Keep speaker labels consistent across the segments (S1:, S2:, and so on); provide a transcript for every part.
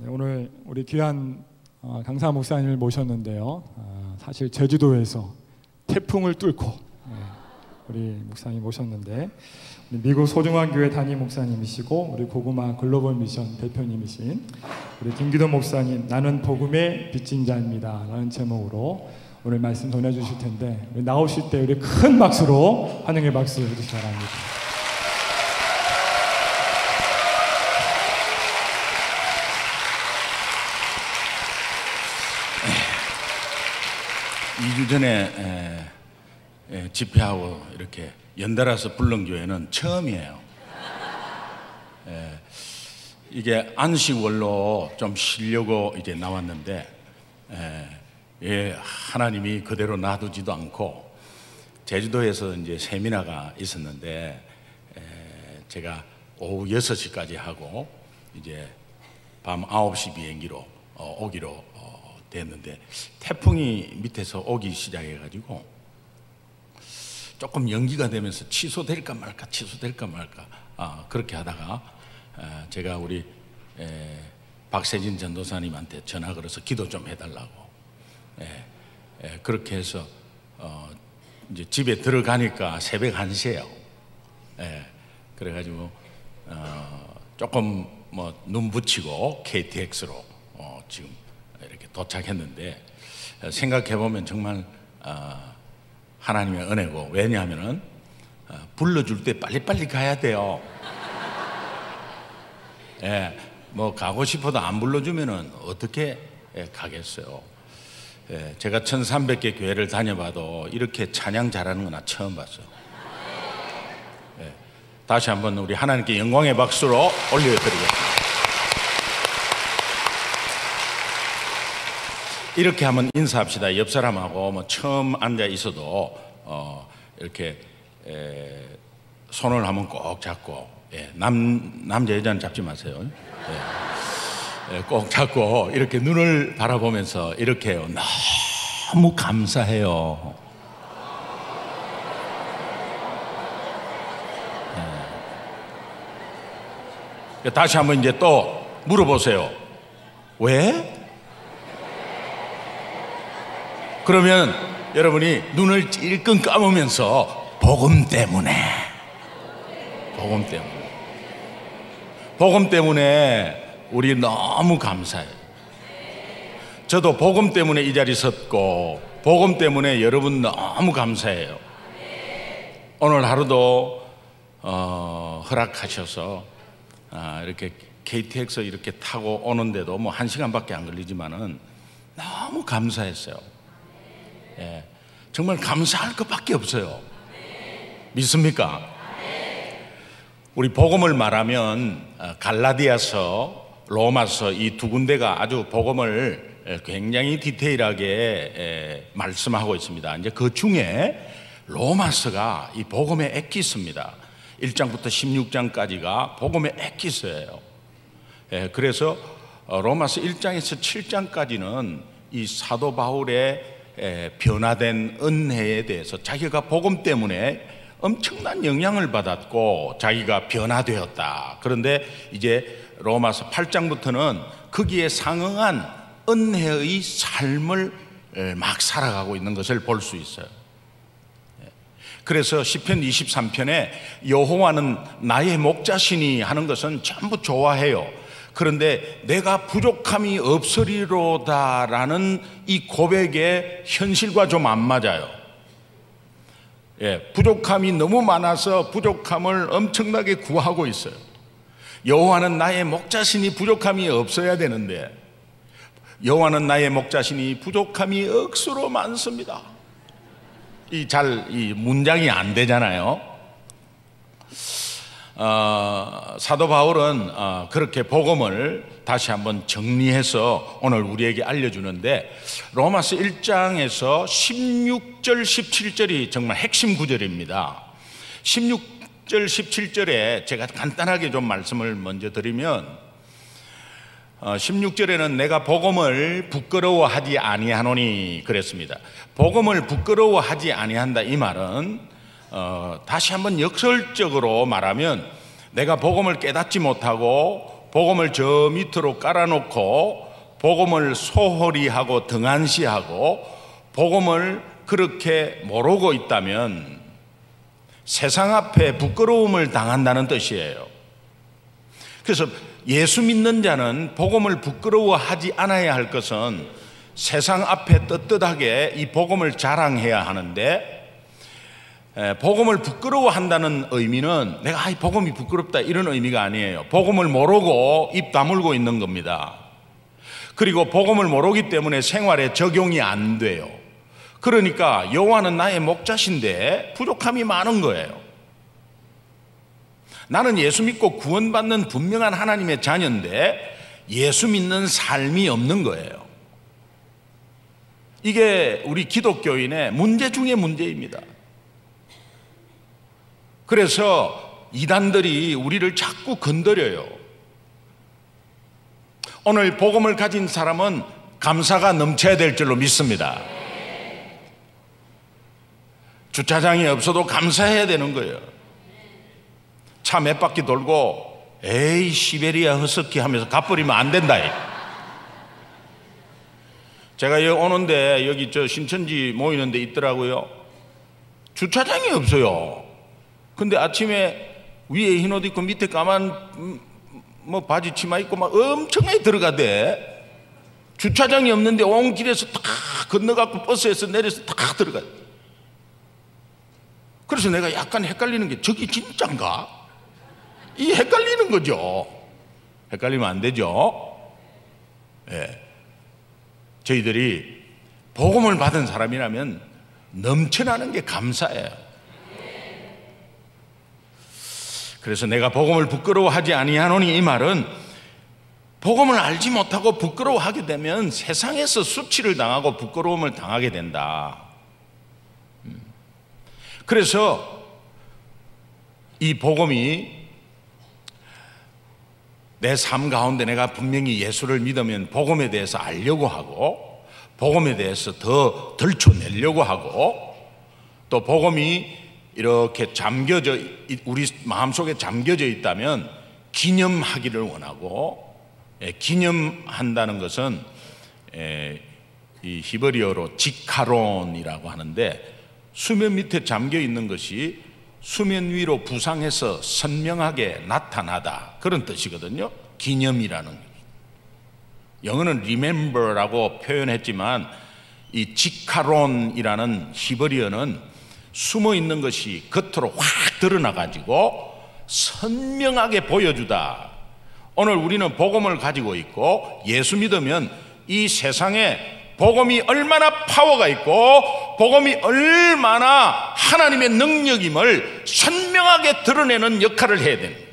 S1: 네, 오늘 우리 귀한 강사 목사님을 모셨는데요. 사실 제주도에서 태풍을 뚫고 우리 목사님 모셨는데, 미국 소중한 교회 담임 목사님이시고 우리 고구마 글로벌 미션 대표님이신 우리 김기돈 목사님, 나는 복음의 빚진 자입니다 라는 제목으로 오늘 말씀 전해주실 텐데, 나오실 때 우리 큰 박수로 환영의 박수 해주시기 바랍니다.
S2: (2주) 전에 집회하고 이렇게 연달아서 부른 교회는 처음이에요. 이게 안식월로 좀 쉬려고 이제 나왔는데, 하나님이 그대로 놔두지도 않고, 제주도에서 이제 세미나가 있었는데 제가 오후 6시까지 하고 이제 밤 9시 비행기로 오기로 됐는데, 태풍이 밑에서 오기 시작해가지고 조금 연기가 되면서 취소될까 말까 그렇게 하다가 제가 우리 박세진 전도사님한테 전화 걸어서 기도 좀 해달라고, 그렇게 해서 이제 집에 들어가니까 새벽 1시예요. 그래가지고 조금 뭐 눈 붙이고 KTX로 지금 이렇게 도착했는데, 생각해보면 정말 하나님의 은혜고, 왜냐하면은 불러줄 때 빨리빨리 가야 돼요. 뭐 가고 싶어도 안 불러주면은 어떻게 가겠어요. 제가 1300개 교회를 다녀봐도 이렇게 찬양 잘하는 건 처음 봤어요. 다시 한번 우리 하나님께 영광의 박수로 올려드리겠습니다. 이렇게 한번 인사합시다. 옆 사람하고 뭐 처음 앉아 있어도 이렇게 손을 한번 꼭 잡고, 남자 여자는 잡지 마세요. 꼭 잡고 이렇게 눈을 바라보면서 이렇게 해요. 너무 감사해요. 다시 한번 이제 또 물어보세요. 왜? 그러면 여러분이 눈을 찔끔 감으면서 복음 때문에 우리 너무 감사해요. 저도 복음 때문에 이 자리 섰고, 복음 때문에 여러분 너무 감사해요. 오늘 하루도 허락하셔서 이렇게 KTX 이렇게 타고 오는데도 뭐 1시간밖에 안 걸리지만은 너무 감사했어요. 정말 감사할 것밖에 없어요. 믿습니까? 우리 복음을 말하면 갈라디아서, 로마서 이 두 군데가 아주 복음을 굉장히 디테일하게 말씀하고 있습니다. 이제 그 중에 로마서가 이 복음의 엑기스입니다. 1장부터 16장까지가 복음의 엑기스예요. 그래서 로마서 1장에서 7장까지는 이 사도 바울의 변화된 은혜에 대해서, 자기가 복음 때문에 엄청난 영향을 받았고 자기가 변화되었다. 그런데 이제 로마서 8장부터는 거기에 상응한 은혜의 삶을 막 살아가고 있는 것을 볼 수 있어요. 그래서 시편 23편에 여호와는 나의 목자시니 하는 것은 전부 좋아해요. 그런데 내가 부족함이 없으리로다라는 이 고백의 현실과 좀 안 맞아요. 부족함이 너무 많아서 부족함을 엄청나게 구하고 있어요. 여호와는 나의 목자시니 부족함이 없어야 되는데, 여호와는 나의 목자시니 부족함이 억수로 많습니다. 이 문장이 안 되잖아요. 사도 바울은 그렇게 복음을 다시 한번 정리해서 오늘 우리에게 알려주는데, 로마서 1장에서 16절 17절이 정말 핵심 구절입니다. 16절 17절에 제가 간단하게 좀 말씀을 먼저 드리면, 16절에는 내가 복음을 부끄러워하지 아니하노니 그랬습니다. 복음을 부끄러워하지 아니한다, 이 말은 다시 한번 역설적으로 말하면 내가 복음을 깨닫지 못하고 복음을 저 밑으로 깔아놓고 복음을 소홀히 하고 등한시하고 복음을 그렇게 모르고 있다면 세상 앞에 부끄러움을 당한다는 뜻이에요. 그래서 예수 믿는 자는 복음을 부끄러워하지 않아야 할 것은 세상 앞에 떳떳하게 이 복음을 자랑해야 하는데, 복음을 부끄러워한다는 의미는 내가 이 복음이 부끄럽다 이런 의미가 아니에요. 복음을 모르고 입 다물고 있는 겁니다. 그리고 복음을 모르기 때문에 생활에 적용이 안 돼요. 그러니까 여호와는 나의 목자신데 부족함이 많은 거예요. 나는 예수 믿고 구원받는 분명한 하나님의 자녀인데 예수 믿는 삶이 없는 거예요. 이게 우리 기독교인의 문제 중에 문제입니다. 그래서 이단들이 우리를 자꾸 건드려요. 오늘 복음을 가진 사람은 감사가 넘쳐야 될 줄로 믿습니다. 주차장이 없어도 감사해야 되는 거예요. 차 몇 바퀴 돌고 에이 시베리아 허스키 하면서 갚버리면 안 된다. 제가 여기 오는데 여기 저 신천지 모이는 데 있더라고요. 주차장이 없어요. 근데 아침에 위에 흰 옷 입고 밑에 까만 뭐 바지 치마 입고 막 엄청나게 들어가대. 주차장이 없는데 온 길에서 다 건너갖고 버스에서 내려서 다 들어가대. 그래서 내가 약간 헷갈리는 게 저기 진짠가? 이 헷갈리는 거죠. 헷갈리면 안 되죠. 예. 저희들이 복음을 받은 사람이라면 넘쳐나는 게 감사해요. 그래서 내가 복음을 부끄러워하지 아니하노니 이 말은 복음을 알지 못하고 부끄러워하게 되면 세상에서 수치를 당하고 부끄러움을 당하게 된다. 그래서 이 복음이 내 삶 가운데 내가 분명히 예수를 믿으면 복음에 대해서 알려고 하고 복음에 대해서 더 들춰내려고 하고 또 복음이 이렇게 잠겨져 우리 마음속에 잠겨져 있다면 기념하기를 원하고, 기념한다는 것은 이 히브리어로 지카론이라고 하는데 수면 밑에 잠겨 있는 것이 수면 위로 부상해서 선명하게 나타나다 그런 뜻이거든요. 기념이라는 것. 영어는 remember라고 표현했지만 이 지카론이라는 히브리어는 숨어 있는 것이 겉으로 확 드러나 가지고 선명하게 보여주다. 오늘 우리는 복음을 가지고 있고 예수 믿으면 이 세상에 복음이 얼마나 파워가 있고 복음이 얼마나 하나님의 능력임을 선명하게 드러내는 역할을 해야 됩니다.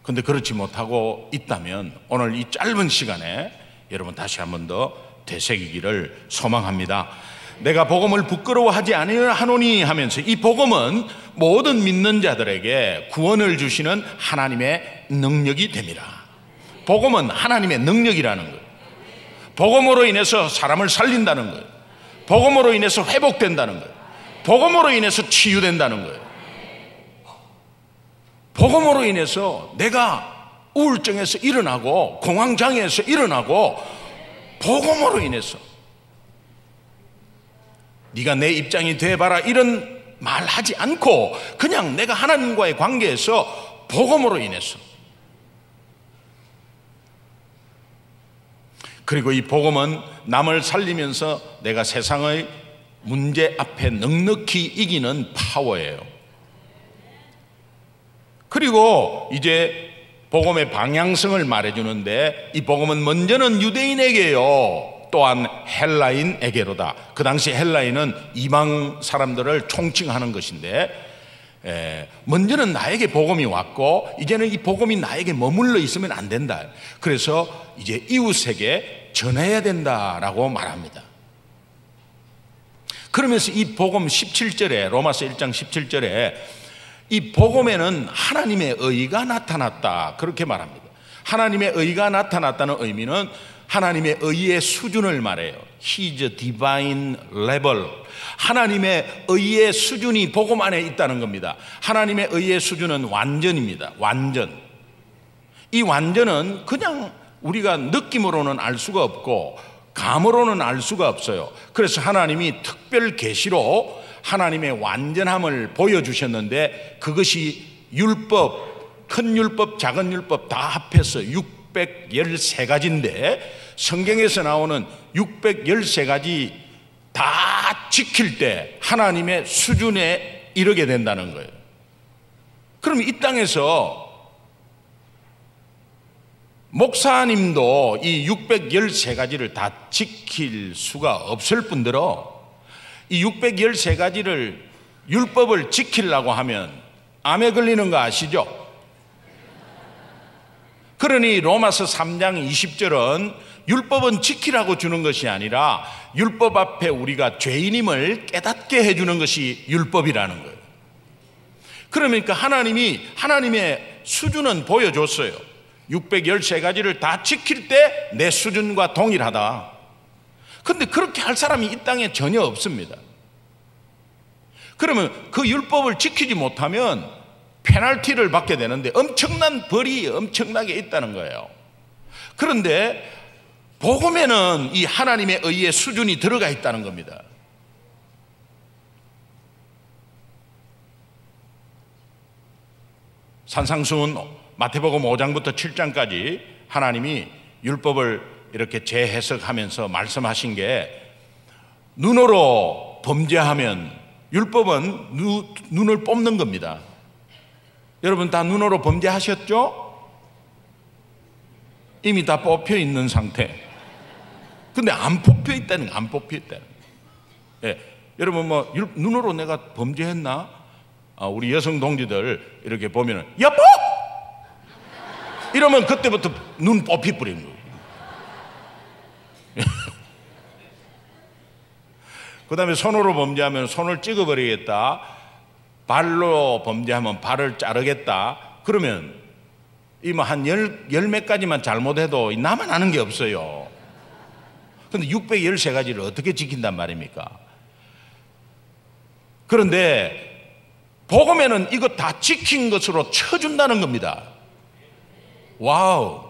S2: 그런데 그렇지 못하고 있다면 오늘 이 짧은 시간에 여러분 다시 한 번 더 되새기기를 소망합니다. 내가 복음을 부끄러워하지 아니하노니 하면서 이 복음은 모든 믿는 자들에게 구원을 주시는 하나님의 능력이 됩니다. 복음은 하나님의 능력이라는 거예요. 복음으로 인해서 사람을 살린다는 거예요. 복음으로 인해서 회복된다는 거예요. 복음으로 인해서 치유된다는 거예요. 복음으로 인해서 내가 우울증에서 일어나고 공황장애에서 일어나고 복음으로 인해서 네가 내 입장이 돼봐라 이런 말 하지 않고 그냥 내가 하나님과의 관계에서 복음으로 인해서, 그리고 이 복음은 남을 살리면서 내가 세상의 문제 앞에 넉넉히 이기는 파워예요. 그리고 이제 복음의 방향성을 말해주는데 이 복음은 먼저는 유대인에게요 또한 헬라인에게로다. 그 당시 헬라인은 이방 사람들을 총칭하는 것인데 먼저는 나에게 복음이 왔고 이제는 이 복음이 나에게 머물러 있으면 안 된다. 그래서 이제 이웃에게 전해야 된다라고 말합니다. 그러면서 이 복음 17절에 로마서 1장 17절에 이 복음에는 하나님의 의가 나타났다 그렇게 말합니다. 하나님의 의가 나타났다는 의미는 하나님의 의의 수준을 말해요. His divine level. 하나님의 의의 수준이 복음 안에 있다는 겁니다. 하나님의 의의 수준은 완전입니다. 완전. 이 완전은 그냥 우리가 느낌으로는 알 수가 없고 감으로는 알 수가 없어요. 그래서 하나님이 특별 계시로 하나님의 완전함을 보여주셨는데 그것이 율법, 큰 율법, 작은 율법 다 합해서 613가지인데 성경에서 나오는 613가지 다 지킬 때 하나님의 수준에 이르게 된다는 거예요. 그럼 이 땅에서 목사님도 이 613가지를 다 지킬 수가 없을 뿐더러 이 613가지를 율법을 지키려고 하면 암에 걸리는 거 아시죠? 그러니 로마서 3장 20절은 율법은 지키라고 주는 것이 아니라 율법 앞에 우리가 죄인임을 깨닫게 해주는 것이 율법이라는 거예요. 그러니까 하나님이 하나님의 수준은 보여줬어요. 613가지를 다 지킬 때 내 수준과 동일하다. 그런데 그렇게 할 사람이 이 땅에 전혀 없습니다. 그러면 그 율법을 지키지 못하면 페널티를 받게 되는데 엄청난 벌이 엄청나게 있다는 거예요. 그런데 복음에는 이 하나님의 의의 수준이 들어가 있다는 겁니다. 산상수훈 마태복음 5장부터 7장까지 하나님이 율법을 이렇게 재해석하면서 말씀하신 게 눈으로 범죄하면 율법은 눈을 뽑는 겁니다. 여러분 다 눈으로 범죄하셨죠? 이미 다 뽑혀 있는 상태. 근데 안 뽑혀 있다는 거, 안 뽑혀 있다는 거. 예, 여러분 뭐 눈으로 내가 범죄했나? 우리 여성 동지들 이렇게 보면은 여보! 이러면 그때부터 눈 뽑히 뿌리는 거예요. 그 다음에 손으로 범죄하면 손을 찍어버리겠다. 발로 범죄하면 발을 자르겠다. 그러면 이 뭐 한 열 몇 가지만 잘못해도 나만 아는 게 없어요. 근데 613가지를 어떻게 지킨단 말입니까? 그런데 복음에는 이거 다 지킨 것으로 쳐준다는 겁니다. 와우.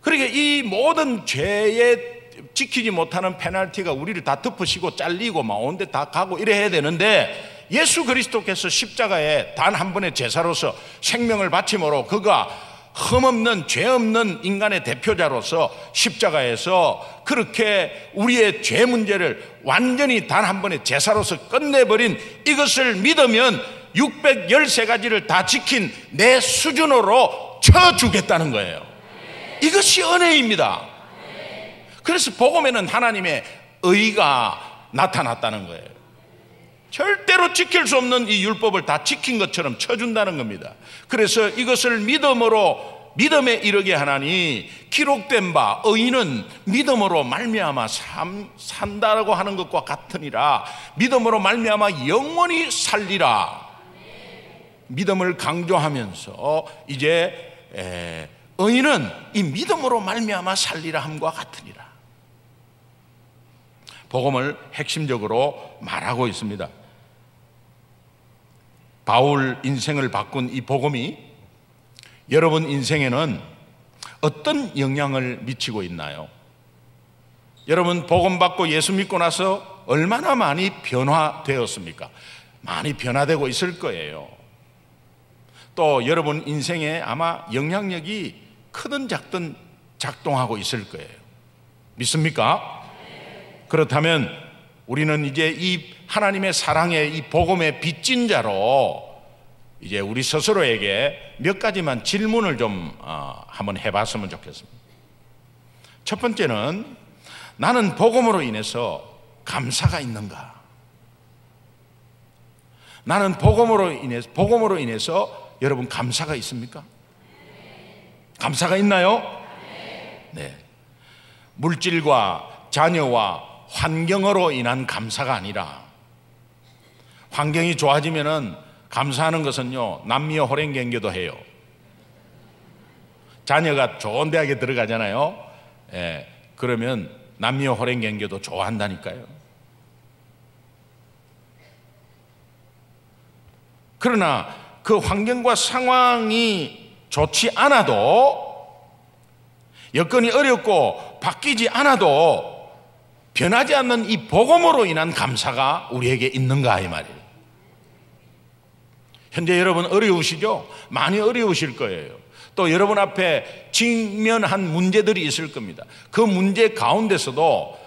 S2: 그러니까 이 모든 죄에 지키지 못하는 페널티가 우리를 다 덮으시고 잘리고 막 온데 다 가고 이래야 되는데 예수 그리스도께서 십자가에 단 한 번의 제사로서 생명을 바침으로 그가 흠없는 죄 없는 인간의 대표자로서 십자가에서 그렇게 우리의 죄 문제를 완전히 단 한 번의 제사로서 끝내버린 이것을 믿으면 613가지를 다 지킨 내 수준으로 쳐주겠다는 거예요. 이것이 은혜입니다. 그래서 복음에는 하나님의 의가 나타났다는 거예요. 절대로 지킬 수 없는 이 율법을 다 지킨 것처럼 쳐준다는 겁니다. 그래서 이것을 믿음에 이르게 하나니 기록된 바 의인은 믿음으로 말미암아 산다라고 하는 것과 같으니라. 믿음으로 말미암아 영원히 살리라. 믿음을 강조하면서 이제 의인은 이 믿음으로 말미암아 살리라 함과 같으니라. 복음을 핵심적으로 말하고 있습니다. 바울 인생을 바꾼 이 복음이 여러분 인생에는 어떤 영향을 미치고 있나요? 여러분 복음 받고 예수 믿고 나서 얼마나 많이 변화되었습니까? 많이 변화되고 있을 거예요. 또 여러분 인생에 아마 영향력이 크든 작든 작동하고 있을 거예요. 믿습니까? 그렇다면 우리는 이제 이 하나님의 사랑의 이 복음의 빚진 자로 이제 우리 스스로에게 몇 가지만 질문을 좀 한번 해봤으면 좋겠습니다. 첫 번째는 나는 복음으로 인해서 감사가 있는가? 나는 복음으로 인해서 여러분 감사가 있습니까? 감사가 있나요? 네. 물질과 자녀와 환경으로 인한 감사가 아니라 환경이 좋아지면은 감사하는 것은요 남미와 호랭경교도 해요. 자녀가 좋은 대학에 들어가잖아요. 그러면 남녀 혼인관계도 좋아한다니까요. 그러나 그 환경과 상황이 좋지 않아도, 여건이 어렵고 바뀌지 않아도 변하지 않는 이 복음으로 인한 감사가 우리에게 있는가 이 말이에요. 현재 여러분 어려우시죠? 많이 어려우실 거예요. 또 여러분 앞에 직면한 문제들이 있을 겁니다. 그 문제 가운데서도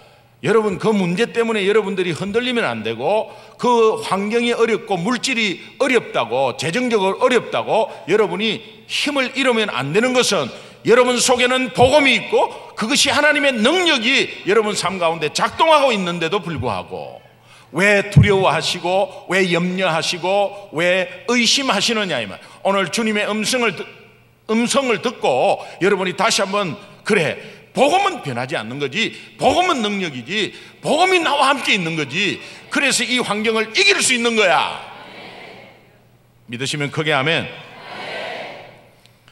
S2: 여러분 그 문제 때문에 여러분들이 흔들리면 안 되고, 그 환경이 어렵고 물질이 어렵다고, 재정적으로 어렵다고 여러분이 힘을 잃으면 안 되는 것은, 여러분 속에는 복음이 있고 그것이 하나님의 능력이 여러분 삶 가운데 작동하고 있는데도 불구하고 왜 두려워하시고 왜 염려하시고 왜 의심하시느냐 이 말. 오늘 주님의 음성을 듣고 여러분이 다시 한번, 그래, 복음은 변하지 않는 거지, 복음은 능력이지, 복음이 나와 함께 있는 거지, 그래서 이 환경을 이길 수 있는 거야. 믿으시면 크게 아멘.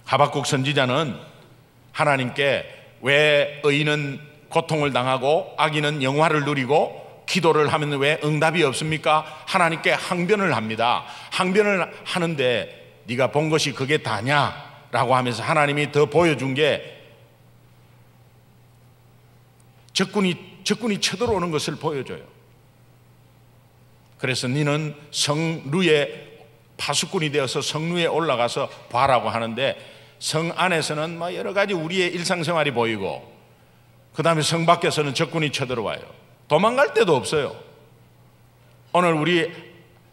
S2: 하박국 선지자는 하나님께 왜 의인은 고통을 당하고 악인은 영화를 누리고 기도를 하면 왜 응답이 없습니까? 하나님께 항변을 합니다. 항변을 하는데 네가 본 것이 그게 다냐? 라고 하면서 하나님이 더 보여준 게 적군이 쳐들어오는 것을 보여줘요. 그래서 너는 성루에 파수꾼이 되어서 성루에 올라가서 봐라고 하는데, 성 안에서는 뭐 여러 가지 우리의 일상생활이 보이고, 그 다음에 성 밖에서는 적군이 쳐들어와요. 도망갈 데도 없어요. 오늘 우리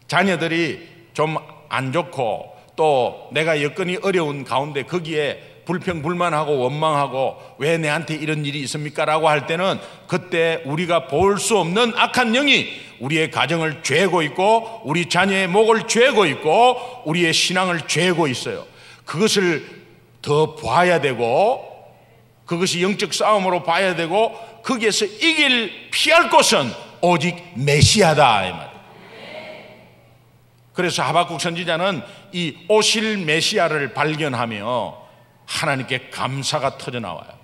S2: 자녀들이 좀 안 좋고 또 내가 여건이 어려운 가운데 거기에 불평불만하고 원망하고 왜 내한테 이런 일이 있습니까? 라고 할 때는 그때 우리가 볼 수 없는 악한 영이 우리의 가정을 죄고 있고 우리 자녀의 목을 죄고 있고 우리의 신앙을 죄고 있어요. 그것을 더 봐야 되고, 그것이 영적 싸움으로 봐야 되고, 거기에서 피할 곳은 오직 메시아다 이 말이에요. 그래서 하박국 선지자는 이 오실 메시아를 발견하며 하나님께 감사가 터져나와요.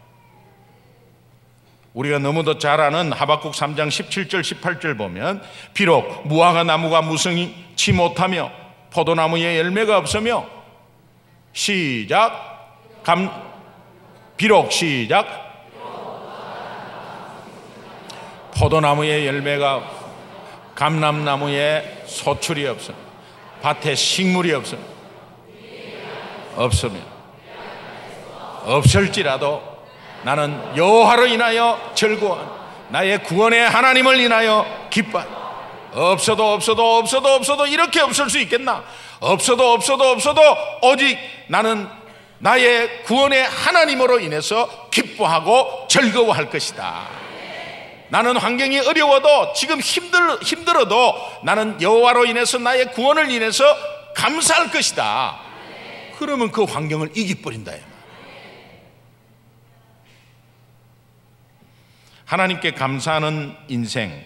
S2: 우리가 너무도 잘 아는 하박국 3장 17절 18절 보면, 비록 무화과 나무가 무성치 못하며 포도나무에 열매가 없으며 시작 비록 시작 포도나무에 열매가, 감람나무에 소출이 없으며 밭에 식물이 없으면 없을지라도 나는 여호와로 인하여 즐거워하며 나의 구원의 하나님을 인하여 기뻐하며. 없어도 이렇게 없을 수 있겠나? 없어도 오직 나는 나의 구원의 하나님으로 인해서 기뻐하고 즐거워할 것이다. 나는 환경이 어려워도 지금 힘들어도 나는 여호와로 인해서 나의 구원을 인해서 감사할 것이다. 그러면 그 환경을 이기버린다. 하나님께 감사하는 인생,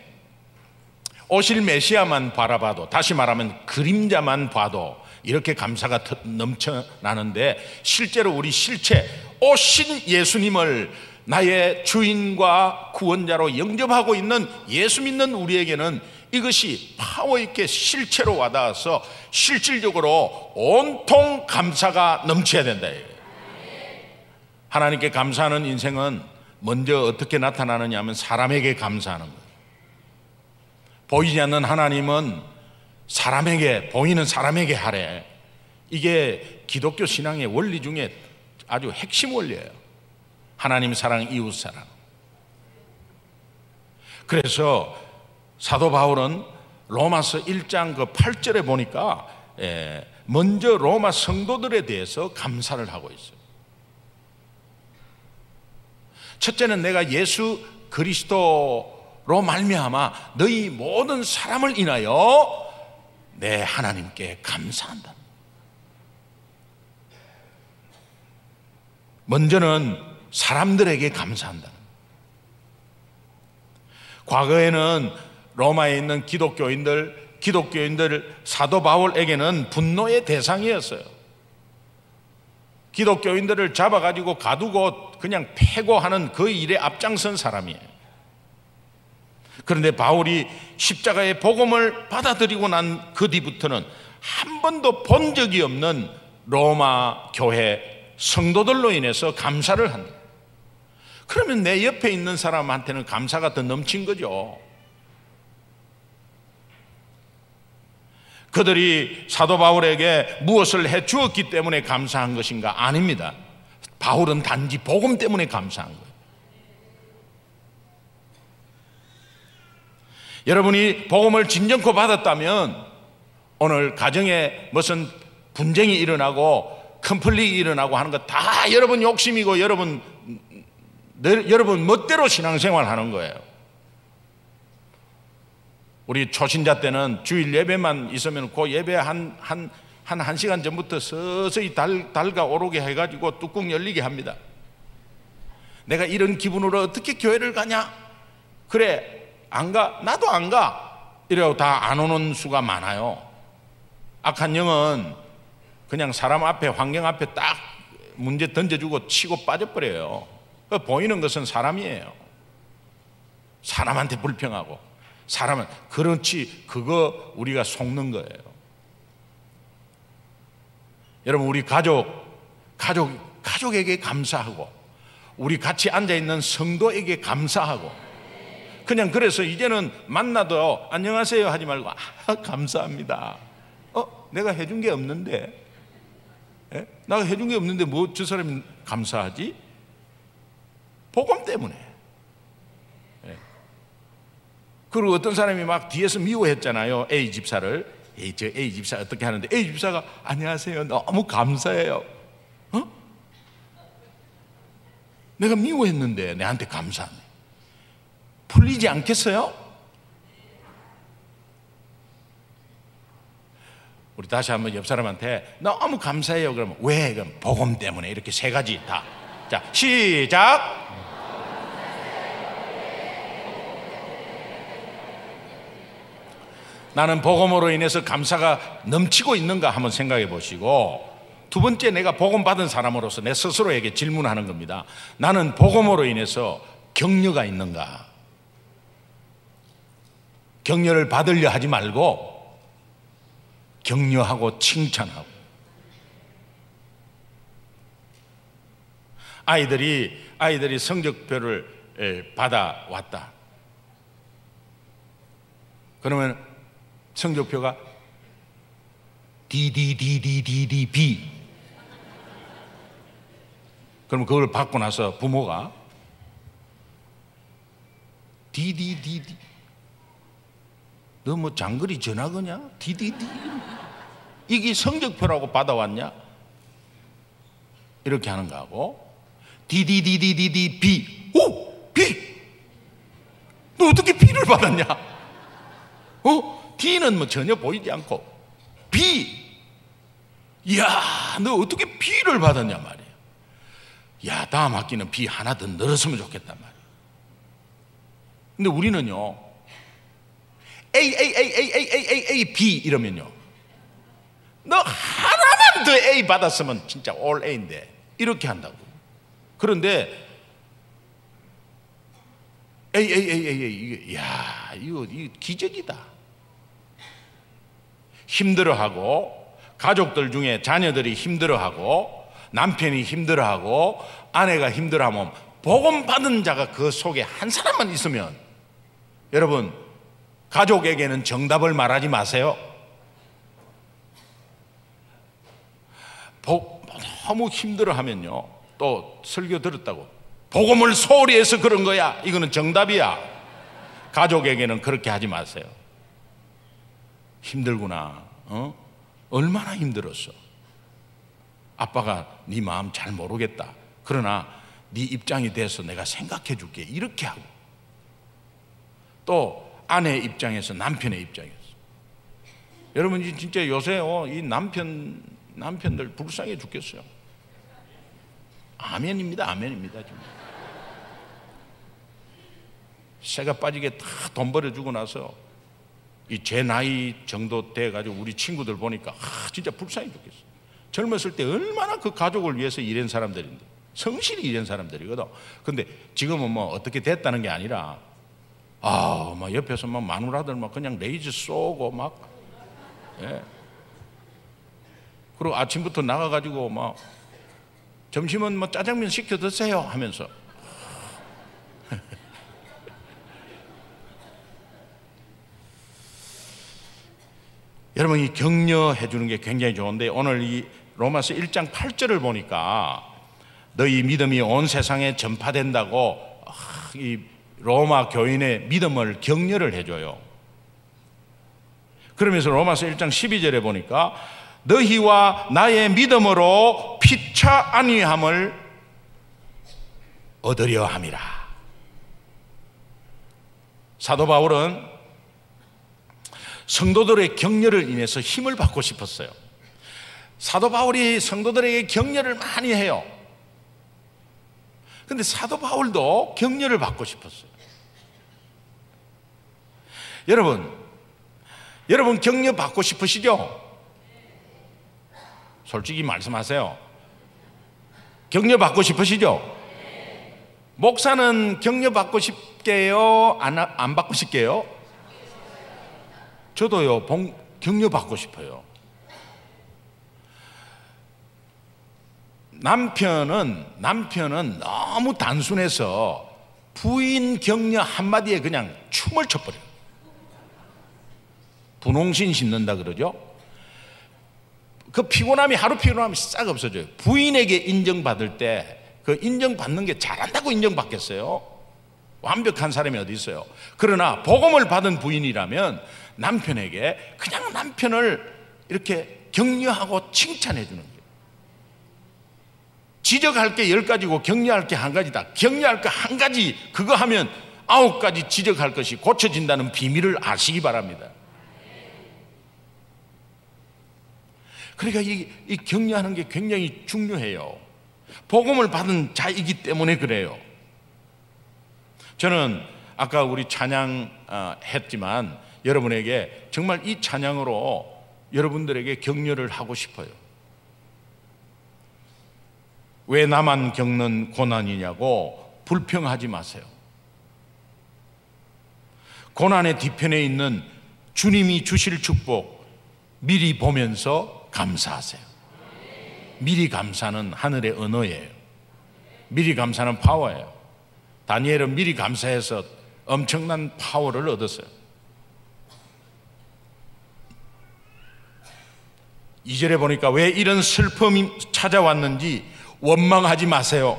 S2: 오실 메시아만 바라봐도, 다시 말하면 그림자만 봐도 이렇게 감사가 넘쳐나는데, 실제로 우리 실체 오신 예수님을 나의 주인과 구원자로 영접하고 있는 예수 믿는 우리에게는 이것이 파워 있게 실체로 와닿아서 실질적으로 온통 감사가 넘쳐야 된다. 하나님께 감사하는 인생은 먼저 어떻게 나타나느냐 하면 사람에게 감사하는 거예요. 보이지 않는 하나님은 보이는 사람에게 하래. 이게 기독교 신앙의 원리 중에 아주 핵심 원리예요. 하나님 사랑, 이웃 사랑. 그래서 사도 바울은 로마서 1장 그 8절에 보니까 먼저 로마 성도들에 대해서 감사를 하고 있어요. 첫째는 내가 예수 그리스도로 말미암아 너희 모든 사람을 인하여 내 하나님께 감사한다. 먼저는 사람들에게 감사한다. 과거에는 로마에 있는 기독교인들 사도 바울에게는 분노의 대상이었어요. 기독교인들을 잡아가지고 가두고 그냥 패고 하는 그 일에 앞장선 사람이에요. 그런데 바울이 십자가의 복음을 받아들이고 난 그 뒤부터는 한 번도 본 적이 없는 로마 교회 성도들로 인해서 감사를 한다. 그러면 내 옆에 있는 사람한테는 감사가 더 넘친 거죠. 그들이 사도 바울에게 무엇을 해 주었기 때문에 감사한 것인가? 아닙니다. 바울은 단지 복음 때문에 감사한 거예요. 여러분이 복음을 진정코 받았다면 오늘 가정에 무슨 분쟁이 일어나고 컨플릭이 일어나고 하는 거 다 여러분 욕심이고 여러분 멋대로 신앙생활 하는 거예요. 우리 초신자 때는 주일 예배만 있으면 그 예배 한 1시간 전부터 서서히 달가 오르게 해가지고 뚜껑 열리게 합니다. 내가 이런 기분으로 어떻게 교회를 가냐? 그래, 안 가? 나도 안 가. 이래고 다 안 오는 수가 많아요. 악한 영은 그냥 사람 앞에, 환경 앞에 딱 문제 던져주고 치고 빠져버려요. 보이는 것은 사람이에요. 사람한테 불평하고 사람은 그렇지, 그거 우리가 속는 거예요. 여러분, 우리 가족에게 감사하고 우리 같이 앉아있는 성도에게 감사하고 그냥 그래서 이제는 만나도 안녕하세요 하지 말고 감사합니다. 내가 해준 게 없는데, 내가 해준 게 없는데 뭐 저 사람이 감사하지? 복음 때문에. 그리고 어떤 사람이 막 뒤에서 미워했잖아요. A 집사를. 저 A 집사 어떻게 하는데 A 집사가 안녕하세요, 너무 감사해요. 내가 미워했는데 내한테 감사하네. 풀리지 않겠어요? 우리 다시 한번 옆 사람한테 너무 감사해요. 그러면 왜? 그럼 복음 때문에. 이렇게 세 가지 다. 자, 시작. 나는 복음으로 인해서 감사가 넘치고 있는가 한번 생각해 보시고, 두 번째, 내가 복음 받은 사람으로서 내 스스로에게 질문하는 겁니다. 나는 복음으로 인해서 격려가 있는가? 격려를 받으려 하지 말고 격려하고 칭찬하고. 아이들이 성적표를 받아왔다. 그러면 성적표가 DDDDDDB. 그러면 그걸 받고 나서 부모가 DDDD, 너 뭐 장거리 전화 거냐? DDD, 이게 성적표라고 받아왔냐? 이렇게 하는 거하고 DDDDDB, 오! B! 너 어떻게 B를 받았냐? D는 뭐 전혀 보이지 않고 B, 이야, 너 어떻게 B를 받았냐 말이에요. 야, 다음 학기는 B 하나 더 늘었으면 좋겠단 말이에요. 근데 우리는요, A, B 이러면요, 너 하나만 더 A 받았으면 진짜 올 A인데 이렇게 한다고. 그런데 이게, 야, 이거 기적이다. 힘들어하고, 가족들 중에 자녀들이 힘들어하고, 남편이 힘들어하고, 아내가 힘들어하면 복음 받은 자가 그 속에 한 사람만 있으면, 여러분, 가족에게는 정답을 말하지 마세요. 너무 힘들어하면요, 또 설교 들었다고 복음을 소홀히 해서 그런 거야, 이거는 정답이야. 가족에게는 그렇게 하지 마세요. 힘들구나. 얼마나 힘들었어. 아빠가 네 마음 잘 모르겠다. 그러나 네 입장이 돼서 내가 생각해 줄게. 이렇게 하고, 또 아내의 입장에서, 남편의 입장에서. 여러분, 진짜 요새 이 남편들 불쌍해 죽겠어요. 아멘입니다. 아멘입니다. 지금 새가 빠지게 다 돈 벌어주고 나서 이 제 나이 정도 돼가지고 우리 친구들 보니까 진짜 불쌍해 죽겠어요. 젊었을 때 얼마나 그 가족을 위해서 일한 사람들인데, 성실히 일한 사람들이거든. 근데 지금은 뭐 어떻게 됐다는 게 아니라 막 옆에서 막 마누라들 막 그냥 레이저 쏘고 막, 예. 그리고 아침부터 나가가지고 막 점심은 뭐 짜장면 시켜 드세요 하면서 여러분, 이 격려해 주는 게 굉장히 좋은데, 오늘 이 로마서 1장 8절을 보니까 너희 믿음이 온 세상에 전파된다고 이 로마 교인의 믿음을 격려를 해줘요. 그러면서 로마서 1장 12절에 보니까 너희와 나의 믿음으로 피차 안위함을 얻으려 함이라. 사도 바울은 성도들의 격려를 인해서 힘을 받고 싶었어요. 사도 바울이 성도들에게 격려를 많이 해요. 근데 사도 바울도 격려를 받고 싶었어요. 여러분 격려 받고 싶으시죠? 솔직히 말씀하세요. 격려 받고 싶으시죠? 목사는 격려 받고 싶게요? 안 받고 싶게요? 저도요, 격려 받고 싶어요. 남편은 너무 단순해서 부인 격려 한마디에 그냥 춤을 춰버려요. 분홍신 심는다 그러죠. 그 피곤함이, 하루 피곤함이 싹 없어져요. 부인에게 인정받을 때 그 인정받는 게 잘한다고 인정받겠어요? 완벽한 사람이 어디 있어요? 그러나 복음을 받은 부인이라면 남편에게 그냥 남편을 이렇게 격려하고 칭찬해 주는 거예요. 지적할 게 10가지고 격려할 게 1가지다. 격려할 거 1가지, 그거 하면 9가지 지적할 것이 고쳐진다는 비밀을 아시기 바랍니다. 그러니까 이 격려하는 게 굉장히 중요해요. 복음을 받은 자이기 때문에 그래요. 저는 아까 우리 찬양 했지만 여러분에게 정말 이 찬양으로 여러분들에게 격려를 하고 싶어요. 왜 나만 겪는 고난이냐고 불평하지 마세요. 고난의 뒤편에 있는 주님이 주실 축복 미리 보면서 감사하세요. 미리 감사는 하늘의 언어예요. 미리 감사는 파워예요. 다니엘은 미리 감사해서 엄청난 파워를 얻었어요. 2절에 보니까 왜 이런 슬픔이 찾아왔는지 원망하지 마세요.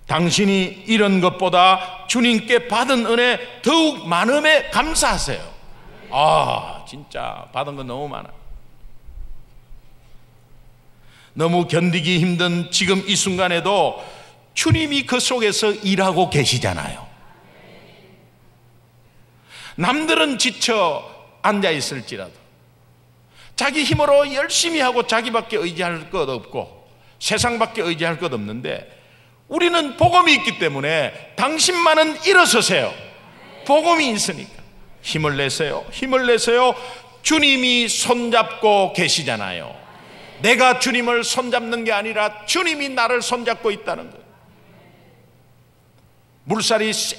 S2: 당신이 이런 것보다 주님께 받은 은혜 더욱 많음에 감사하세요. 진짜 받은 건 너무 많아. 너무 견디기 힘든 지금 이 순간에도 주님이 그 속에서 일하고 계시잖아요. 남들은 지쳐 앉아 있을지라도 자기 힘으로 열심히 하고 자기밖에 의지할 것 없고 세상밖에 의지할 것 없는데, 우리는 복음이 있기 때문에 당신만은 일어서세요. 복음이 있으니까 힘을 내세요. 힘을 내세요. 주님이 손잡고 계시잖아요. 내가 주님을 손잡는 게 아니라 주님이 나를 손잡고 있다는 거예요. 물살이 센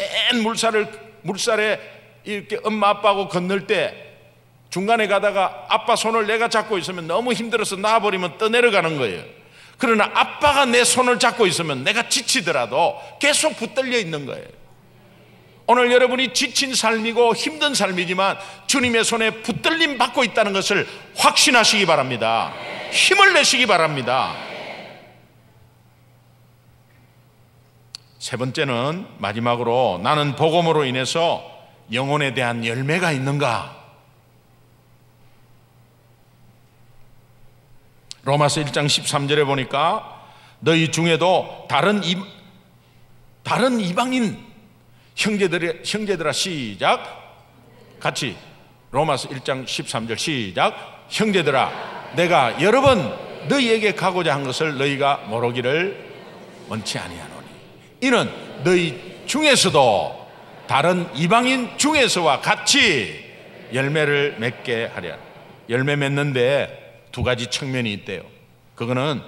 S2: 물살에 이렇게 엄마 아빠하고 건널 때 중간에 가다가 아빠 손을 내가 잡고 있으면 너무 힘들어서 놔버리면 떠내려가는 거예요. 그러나 아빠가 내 손을 잡고 있으면 내가 지치더라도 계속 붙들려 있는 거예요. 오늘 여러분이 지친 삶이고 힘든 삶이지만 주님의 손에 붙들림 받고 있다는 것을 확신하시기 바랍니다. 힘을 내시기 바랍니다. 세 번째는, 마지막으로, 나는 복음으로 인해서 영혼에 대한 열매가 있는가? 로마서 1장 13절에 보니까 너희 중에도 다른 이방인 형제들아, 시작, 같이 로마서 1장 13절 시작. 형제들아, 내가 여러 번 너희에게 가고자 한 것을 너희가 모르기를 원치 아니하노니 이는 너희 중에서도 다른 이방인 중에서와 같이 열매를 맺게 하랴. 열매 맺는데 2가지 측면이 있대요. 그거는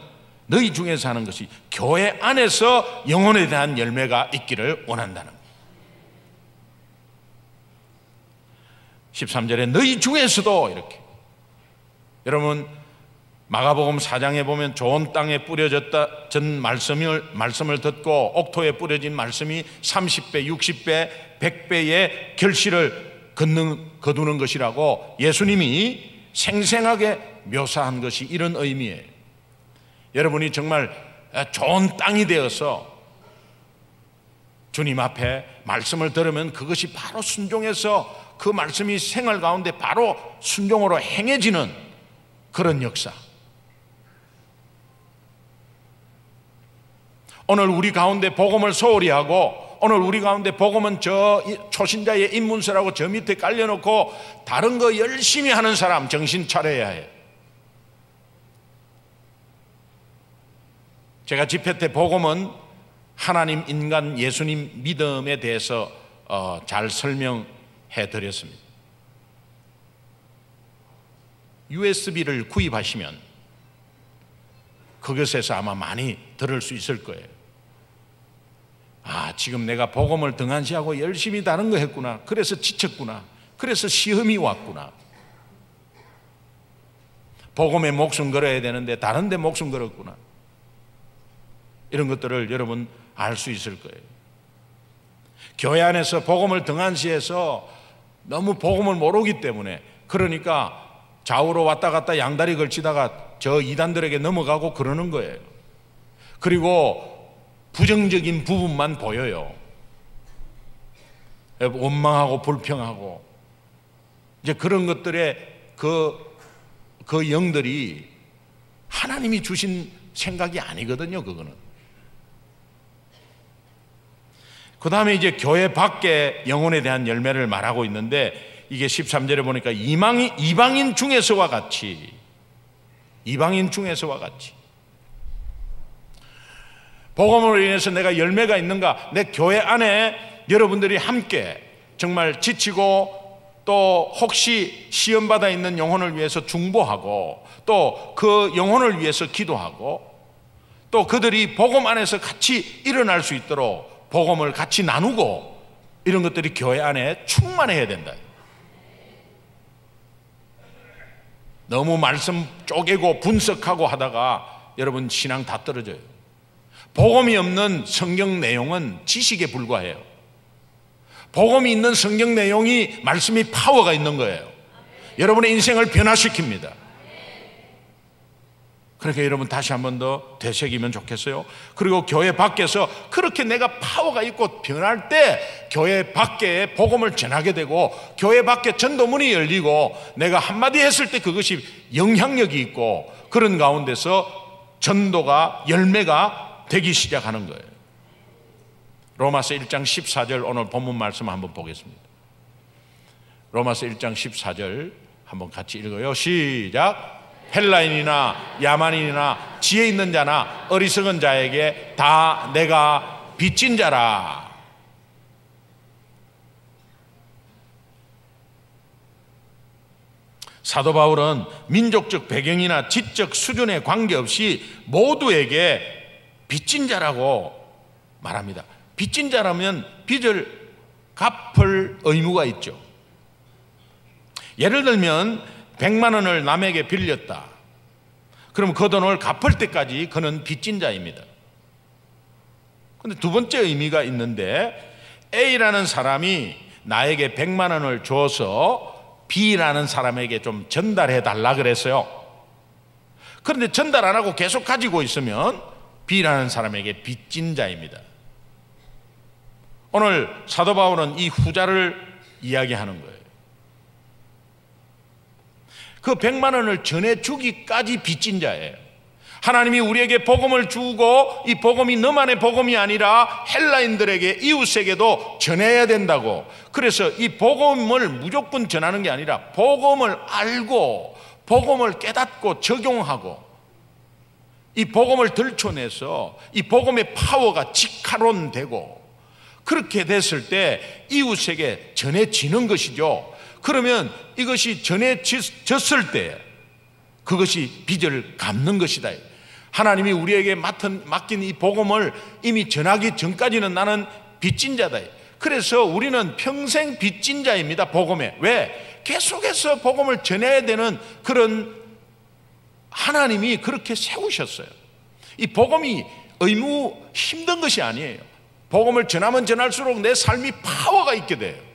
S2: 너희 중에서 하는 것이 교회 안에서 영혼에 대한 열매가 있기를 원한다는 거예요. 13절에 너희 중에서도 이렇게. 여러분 마가복음 4장에 보면 좋은 땅에 뿌려졌던 말씀을 듣고 옥토에 뿌려진 말씀이 30배, 60배, 100배의 결실을 거두는 것이라고 예수님이 생생하게 묘사한 것이 이런 의미예요. 여러분이 정말 좋은 땅이 되어서 주님 앞에 말씀을 들으면 그것이 바로 순종해서 그 말씀이 생활 가운데 바로 순종으로 행해지는 그런 역사. 오늘 우리 가운데 복음을 소홀히 하고, 오늘 우리 가운데 복음은 저 초신자의 입문서라고 저 밑에 깔려놓고 다른 거 열심히 하는 사람 정신 차려야 해요. 제가 집회 때 복음은 하나님, 인간, 예수님 믿음에 대해서 잘 설명해 드렸습니다. USB를 구입하시면 그것에서 아마 많이 들을 수 있을 거예요. 아, 지금 내가 복음을 등한시하고 열심히 다른 거 했구나. 그래서 지쳤구나. 그래서 시험이 왔구나. 복음에 목숨 걸어야 되는데 다른 데 목숨 걸었구나. 이런 것들을 여러분 알 수 있을 거예요. 교회 안에서 복음을 등한시해서 너무 복음을 모르기 때문에, 그러니까 좌우로 왔다 갔다 양다리 걸치다가 저 이단들에게 넘어가고 그러는 거예요. 그리고 부정적인 부분만 보여요. 원망하고 불평하고 이제 그런 것들의 그 영들이 하나님이 주신 생각이 아니거든요. 그거는. 그 다음에 이제 교회 밖에 영혼에 대한 열매를 말하고 있는데, 이게 13절에 보니까 이방인 중에서와 같이, 이방인 중에서와 같이 복음으로 인해서 내가 열매가 있는가? 내 교회 안에 여러분들이 함께 정말 지치고 또 혹시 시험받아 있는 영혼을 위해서 중보하고 또 그 영혼을 위해서 기도하고 또 그들이 복음 안에서 같이 일어날 수 있도록 복음을 같이 나누고, 이런 것들이 교회 안에 충만해야 된다. 너무 말씀 쪼개고 분석하고 하다가 여러분 신앙 다 떨어져요. 복음이 없는 성경 내용은 지식에 불과해요. 복음이 있는 성경 내용이 말씀이 파워가 있는 거예요. 여러분의 인생을 변화시킵니다. 그러니까 여러분 다시 한 번 더 되새기면 좋겠어요. 그리고 교회 밖에서 그렇게 내가 파워가 있고 변할 때 교회 밖에 복음을 전하게 되고, 교회 밖에 전도문이 열리고 내가 한마디 했을 때 그것이 영향력이 있고, 그런 가운데서 전도가 열매가 되기 시작하는 거예요. 로마서 1장 14절 오늘 본문 말씀 한번 보겠습니다. 로마서 1장 14절 한번 같이 읽어요. 시작. 헬라인이나 야만인이나 지혜 있는 자나 어리석은 자에게 다 내가 빚진 자라. 사도 바울은 민족적 배경이나 지적 수준에 관계없이 모두에게 빚진 자라고 말합니다. 빚진 자라면 빚을 갚을 의무가 있죠. 예를 들면 100만 원을 남에게 빌렸다. 그럼 그 돈을 갚을 때까지 그는 빚진 자입니다. 그런데 두 번째 의미가 있는데, A라는 사람이 나에게 100만 원을 줘서 B라는 사람에게 좀 전달해 달라 그랬어요. 그런데 전달 안 하고 계속 가지고 있으면 B라는 사람에게 빚진 자입니다. 오늘 사도 바울은 이 후자를 이야기하는 거예요. 그 100만 원을 전해주기까지 빚진 자예요. 하나님이 우리에게 복음을 주고 이 복음이 너만의 복음이 아니라 헬라인들에게, 이웃에게도 전해야 된다고. 그래서 이 복음을 무조건 전하는 게 아니라 복음을 알고 복음을 깨닫고 적용하고 이 복음을 들춰내서 이 복음의 파워가 직화론되고, 그렇게 됐을 때 이웃에게 전해지는 것이죠. 그러면 이것이 전해졌을 때 그것이 빚을 갚는 것이다. 하나님이 우리에게 맡긴 이 복음을 이미 전하기 전까지는 나는 빚진 자다. 그래서 우리는 평생 빚진 자입니다. 복음에. 왜? 계속해서 복음을 전해야 되는 그런 하나님이 그렇게 세우셨어요. 이 복음이 의무 힘든 것이 아니에요. 복음을 전하면 전할수록 내 삶이 파워가 있게 돼요.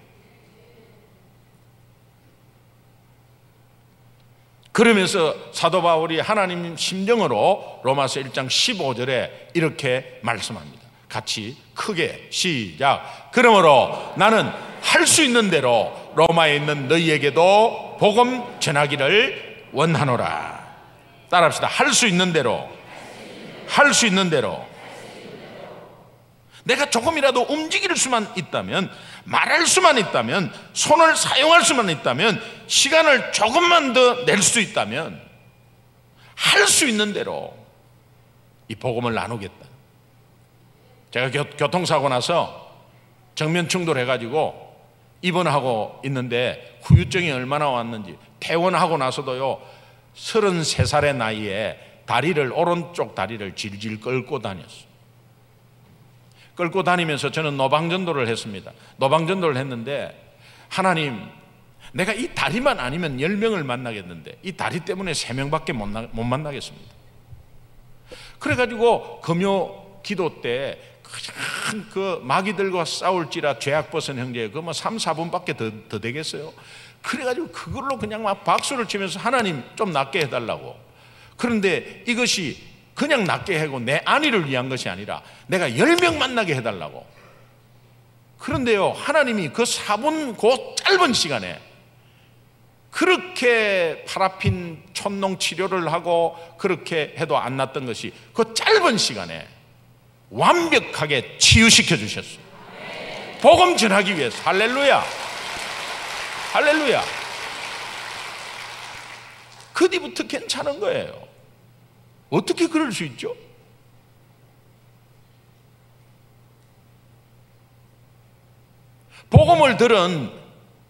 S2: 그러면서 사도 바울이 하나님 심정으로 로마서 1장 15절에 이렇게 말씀합니다. 같이 크게 시작. 그러므로 나는 할 수 있는 대로 로마에 있는 너희에게도 복음 전하기를 원하노라. 따라합시다. 할 수 있는 대로, 할 수 있는 대로. 내가 조금이라도 움직일 수만 있다면, 말할 수만 있다면, 손을 사용할 수만 있다면, 시간을 조금만 더 낼 수 있다면 할 수 있는 대로 이 복음을 나누겠다. 제가 교통사고 나서 정면 충돌해가지고 입원하고 있는데 후유증이 얼마나 왔는지, 퇴원하고 나서도요 33살의 나이에 오른쪽 다리를 질질 끌고 다녔어요. 끌고 다니면서 저는 노방전도를 했습니다. 노방전도를 했는데, 하나님, 내가 이 다리만 아니면 10명을 만나겠는데 이 다리 때문에 3명밖에 못 만나겠습니다. 그래가지고 금요 기도 때 그냥 그 마귀들과 싸울지라 죄악 벗은 형제, 그거 뭐 3, 4분밖에 더 되겠어요. 그래가지고 그걸로 그냥 막 박수를 치면서 하나님 좀 낫게 해달라고. 그런데 이것이 그냥 낫게 하고 내 안위를 위한 것이 아니라 내가 10명 만나게 해달라고. 그런데요, 하나님이 그 4분 그 짧은 시간에 그렇게 파라핀 촌농 치료를 하고 그렇게 해도 안 낫던 것이 그 짧은 시간에 완벽하게 치유시켜 주셨어요. 복음 전하기 위해서. 할렐루야, 할렐루야. 그 뒤부터 괜찮은 거예요. 어떻게 그럴 수 있죠? 복음을 들은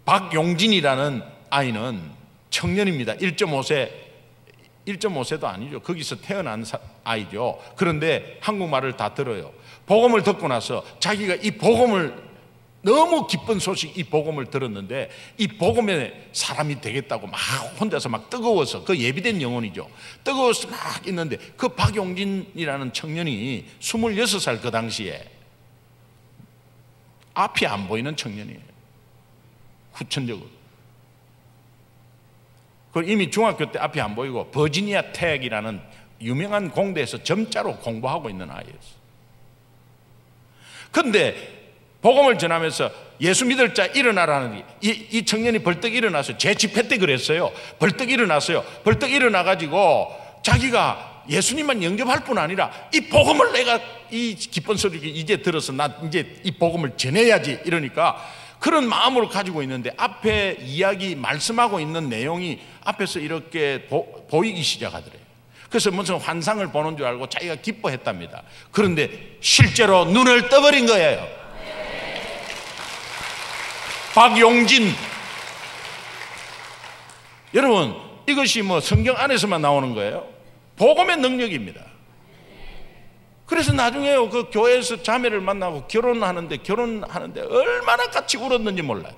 S2: 박용진이라는 아이는 청년입니다. 1.5세도 아니죠. 거기서 태어난 아이죠. 그런데 한국말을 다 들어요. 복음을 듣고 나서 자기가 이 복음을, 너무 기쁜 소식, 이 복음을 들었는데 이 복음에 사람이 되겠다고 막 혼자서 막 뜨거워서, 그 예비된 영혼이죠. 뜨거워서 막 있는데 그 박용진이라는 청년이 26살 그 당시에 앞이 안 보이는 청년이에요. 후천적으로. 그리고 이미 중학교 때 앞이 안 보이고 버지니아 텍이라는 유명한 공대에서 점자로 공부하고 있는 아이였어요. 그런데 복음을 전하면서 예수 믿을 자 일어나라는, 이 청년이 벌떡 일어나서 제 집회 때 그랬어요. 벌떡 일어났어요. 벌떡 일어나가지고 자기가 예수님만 영접할 뿐 아니라 이 복음을, 내가 이 기쁜 소리를 이제 들어서 나 이제 이 복음을 전해야지, 이러니까 그런 마음으로 가지고 있는데 앞에 이야기 말씀하고 있는 내용이 앞에서 이렇게 보이기 시작하더래요. 그래서 무슨 환상을 보는 줄 알고 자기가 기뻐했답니다. 그런데 실제로 눈을 떠버린 거예요. 박용진. 여러분, 이것이 뭐 성경 안에서만 나오는 거예요? 복음의 능력입니다. 그래서 나중에요, 그 교회에서 자매를 만나고 결혼하는데 얼마나 같이 울었는지 몰라요.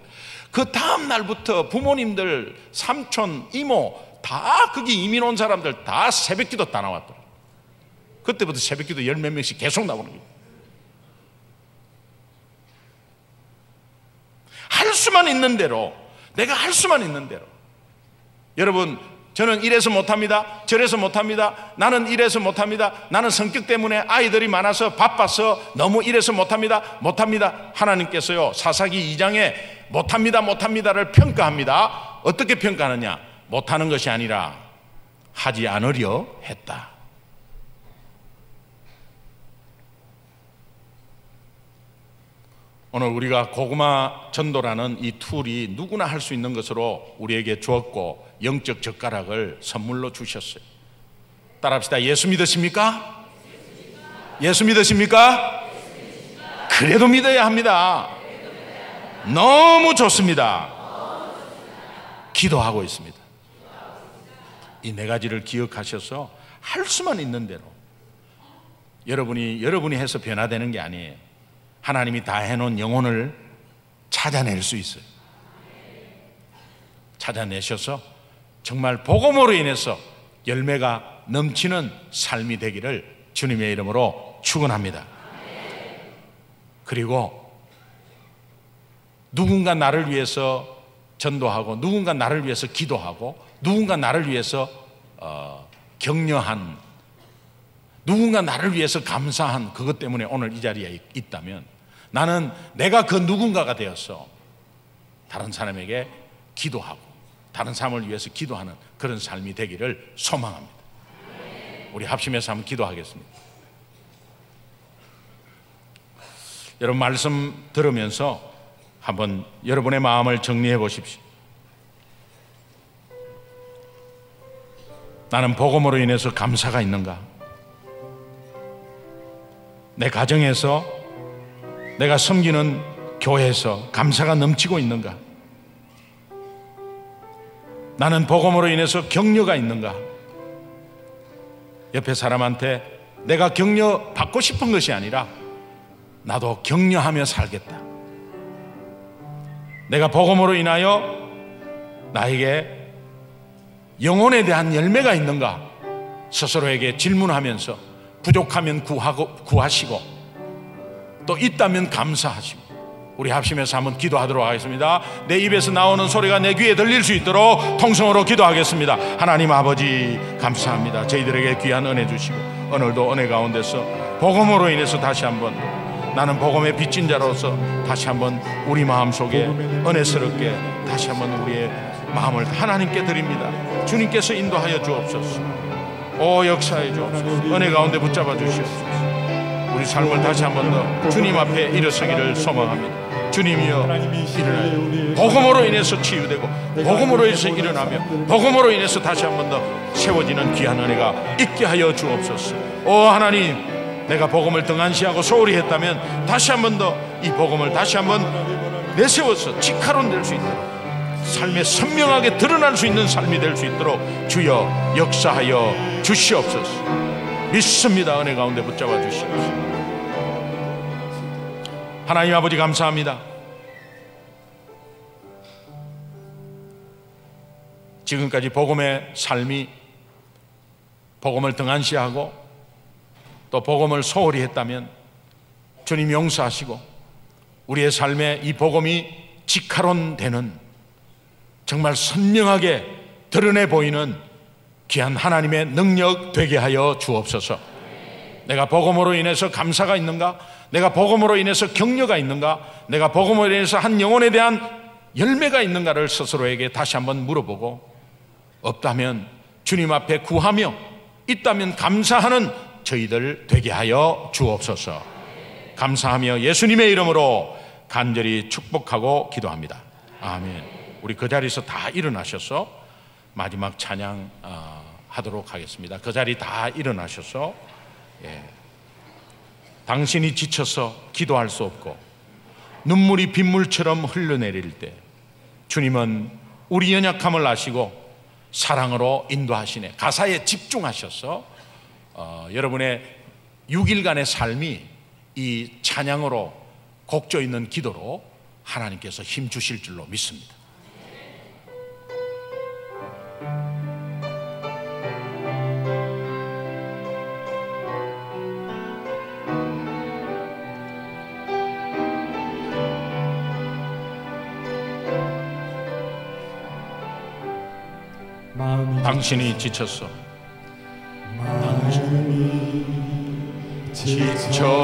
S2: 그 다음 날부터 부모님들, 삼촌, 이모 다, 거기 이민 온 사람들 다 새벽기도 다 나왔더라고요. 그때부터 새벽기도 10몇 명씩 계속 나오는 거예요. 할 수만 있는 대로, 내가 할 수만 있는 대로. 여러분, 저는 이래서 못합니다, 저래서 못합니다, 나는 이래서 못합니다, 나는 성격 때문에 아이들이 많아서 바빠서 너무 이래서 못합니다. 하나님께서요 사사기 2장에 못합니다를 평가합니다. 어떻게 평가하느냐? 못하는 것이 아니라 하지 않으려 했다. 오늘 우리가 고구마 전도라는 이 툴이 누구나 할 수 있는 것으로 우리에게 주었고 영적 젓가락을 선물로 주셨어요. 따라합시다. 예수 믿으십니까? 예수 믿으십니까? 그래도 믿어야 합니다. 너무 좋습니다. 기도하고 있습니다. 이 네 가지를 기억하셔서 할 수만 있는 대로 여러분이 해서 변화되는 게 아니에요. 하나님이 다 해놓은 영혼을 찾아낼 수 있어요. 찾아내셔서 정말 복음으로 인해서 열매가 넘치는 삶이 되기를 주님의 이름으로 축원합니다. 그리고 누군가 나를 위해서 전도하고, 누군가 나를 위해서 기도하고, 누군가 나를 위해서 격려한, 누군가 나를 위해서 감사한 그것 때문에 오늘 이 자리에 있다면, 나는 내가 그 누군가가 되어서 다른 사람에게 기도하고 다른 사람을 위해서 기도하는 그런 삶이 되기를 소망합니다. 우리 합심해서 한번 기도하겠습니다. 여러분 말씀 들으면서 한번 여러분의 마음을 정리해 보십시오. 나는 복음으로 인해서 감사가 있는가? 내 가정에서, 내가 섬기는 교회에서 감사가 넘치고 있는가? 나는 복음으로 인해서 격려가 있는가? 옆에 사람한테 내가 격려 받고 싶은 것이 아니라 나도 격려하며 살겠다. 내가 복음으로 인하여 나에게 영혼에 대한 열매가 있는가? 스스로에게 질문하면서 부족하면 구하시고 또 있다면 감사하시고, 우리 합심해서 한번 기도하도록 하겠습니다. 내 입에서 나오는 소리가 내 귀에 들릴 수 있도록 통성으로 기도하겠습니다. 하나님 아버지 감사합니다. 저희들에게 귀한 은혜 주시고 오늘도 은혜 가운데서 복음으로 인해서 다시 한번 나는 복음의 빚진 자로서 다시 한번 우리 마음속에 은혜스럽게 다시 한번 우리의 마음을 하나님께 드립니다. 주님께서 인도하여 주옵소서. 오 역사해 주옵소서. 은혜 가운데 붙잡아 주시옵소서. 우리 삶을 다시 한번 더 주님 앞에 일어서기를 소망합니다. 주님이여 일어나요. 복음으로 인해서 치유되고 복음으로 인해서 일어나며 복음으로 인해서 다시 한번 더 세워지는 귀한 은혜가 있게 하여 주옵소서. 오 하나님, 내가 복음을 등한시하고 소홀히 했다면 다시 한번 더 이 복음을 다시 한번 내세워서 직화론 될 수 있도록, 삶에 선명하게 드러날 수 있는 삶이 될 수 있도록 주여 역사하여 주시옵소서. 믿습니다. 은혜 가운데 붙잡아 주시옵소서. 하나님 아버지 감사합니다. 지금까지 복음의 삶이, 복음을 등한시하고 또 복음을 소홀히 했다면 주님 용서하시고 우리의 삶에 이 복음이 직화론되는, 정말 선명하게 드러내 보이는 귀한 하나님의 능력 되게 하여 주옵소서. 내가 복음으로 인해서 감사가 있는가? 내가 복음으로 인해서 격려가 있는가? 내가 복음으로 인해서 한 영혼에 대한 열매가 있는가를 스스로에게 다시 한번 물어보고, 없다면 주님 앞에 구하며 있다면 감사하는 저희들 되게 하여 주옵소서. 감사하며 예수님의 이름으로 간절히 축복하고 기도합니다. 아멘. 우리 그 자리에서 다 일어나셔서 마지막 찬양 하도록 하겠습니다. 그 자리 다 일어나셔서, 당신이 지쳐서 기도할 수 없고 눈물이 빗물처럼 흘러내릴 때 주님은 우리 연약함을 아시고 사랑으로 인도하시네. 가사에 집중하셔서 여러분의 6일간의 삶이 이 찬양으로 곡조 있는 기도로 하나님께서 힘 주실 줄로 믿습니다. 당신이 지쳤어.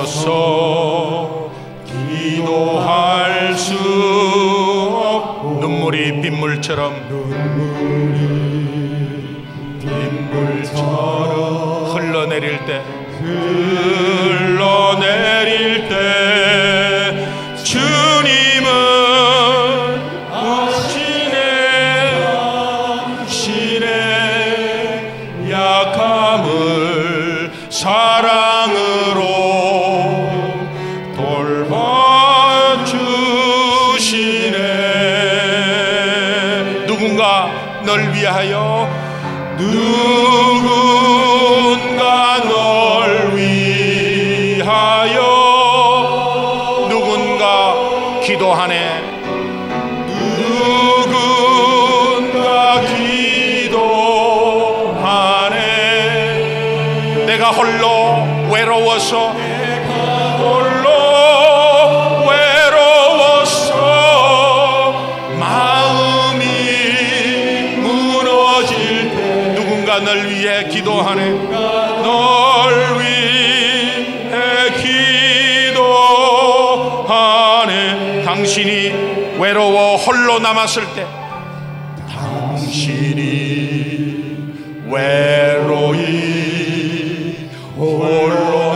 S2: 지쳐서 기도할 수 없고 눈물이 빗물처럼 흘러내릴 때 주님은 당신의 약함을 사랑으로 돌봐주시네. 누군가 널 위하여, 누군가 널 위하여 기도하네. 누군가 기도하네. 내가 홀로 외로워서 마음이 무너질 때 누군가 널 위해 기도하네. 널 위해 기도하네. 당신이 외로워 홀로 남았을 때, 당신이 외로이 홀로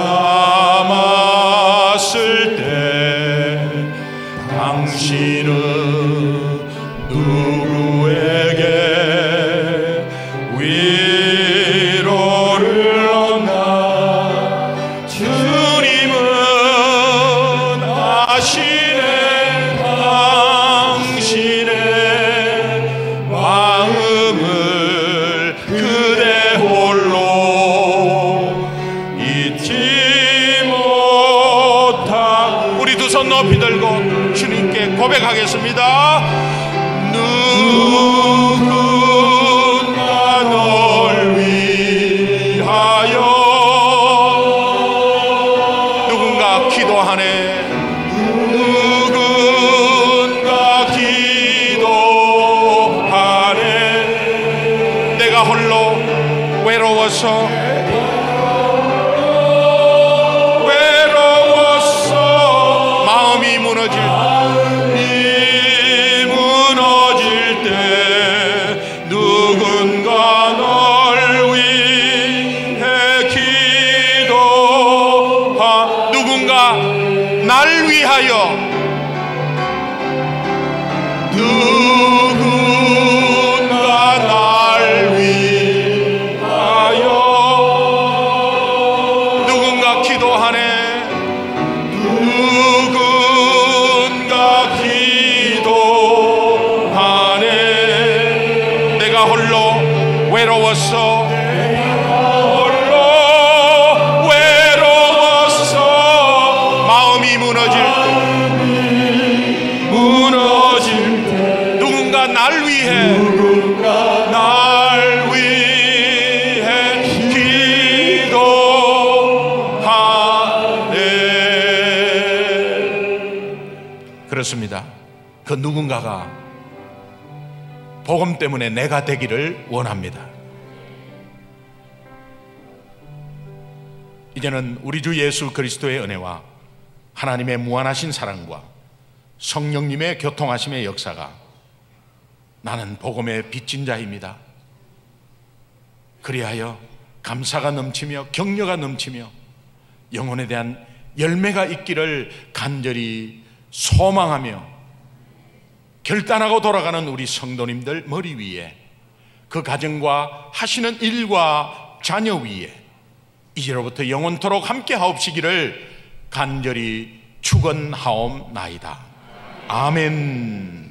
S2: 남았을 때, 당신은 누구에게 위로를 얻나? 주님은 아시네. 당신의 마음을 그대 홀로 잊지 못하. 우리 두 손 높이 들고 주님께 고백하겠습니다. 누군가 널 위하여 누군가 기도하네. 누군가 기도하네. 내가 홀로 외로워서 마음이 무너질 누군가 널 위해 기도하. 누군가 날 위하여. 누군가 날 위하여 누군가 기도하네. 누군가 기도하네. 내가 홀로 외로웠어. 홀로 외로웠어. 마음이 무너질 때 누군가 날 위해 기도하네. 그렇습니다. 그 누군가가 복음 때문에 내가 되기를 원합니다. 이제는 우리 주 예수 그리스도의 은혜와 하나님의 무한하신 사랑과 성령님의 교통하심의 역사가, 나는 복음의 빚진 자입니다, 그리하여 감사가 넘치며 격려가 넘치며 영혼에 대한 열매가 있기를 간절히 소망하며 결단하고 돌아가는 우리 성도님들 머리 위에, 그 가정과 하시는 일과 자녀 위에 이제로부터 영원토록 함께 하옵시기를 간절히 축원하옵나이다. 아멘.